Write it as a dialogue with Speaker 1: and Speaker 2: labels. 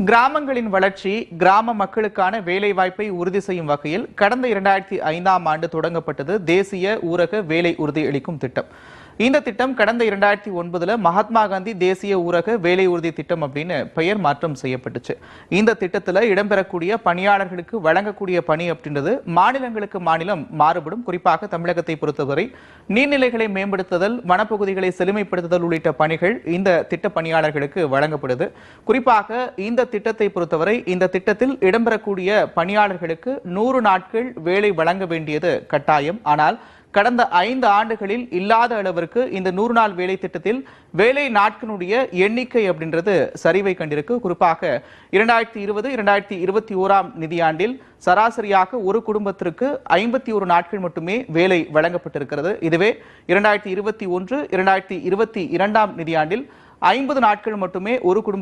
Speaker 1: கிராமங்களின் வளர்ச்சி கிராம மக்களுக்கான வேலைவாய்ப்பை உறுதி செய்யும் வகையில் கடந்த 2005ஆம் ஆண்டு தொடங்கப்பட்டது தேசிய ஊரக வேலை உறுதியளிக்கும் திட்டம். இந்த திட்டம் கடந்த 2009ல் மகாத்மா காந்தி தேசிய ஊரக வேலை உறுதி திட்டம் அப்படின்னு பெயர் மாற்றம் செய்யப்பட்டுச்சு. இந்த திட்டத்தில் இடம்பெறக்கூடிய பணியாளர்களுக்கு வழங்கக்கூடிய பணி அப்படின்றது மாநிலங்களுக்கு மாநிலம் மாறுபடும். குறிப்பாக தமிழகத்தை பொறுத்தவரை நீர்நிலைகளை மேம்படுத்துதல், வனப்பகுதிகளை செழுமைப்படுத்துதல் உள்ளிட்ட பணிகள் இந்த திட்ட பணியாளர்களுக்கு வழங்கப்படுது. குறிப்பாக இந்த திட்டத்தை பொறுத்தவரை இந்த திட்டத்தில் இடம்பெறக்கூடிய பணியாளர்களுக்கு 100 நாட்கள் வேலை வழங்க வேண்டியது கட்டாயம். ஆனால் கடந்த 5 ஆண்டுகளில் இல்லாத அளவிற்கு இந்த 100 நாள் வேலை திட்டத்தில் வேலை நாட்களுடைய எண்ணிக்கை அப்படின்றது சரிவை கண்டிருக்கு. குறிப்பாக 2020-2021ஆம் நிதியாண்டில் சராசரியாக ஒரு குடும்பத்திற்கு 51 நாட்கள் மட்டுமே வேலை வழங்கப்பட்டிருக்கிறது. இதுவே 2021-2022ஆம் நிதியாண்டில் 50 நாட்கள் மட்டுமே ஒரு குடும்பத்திற்கு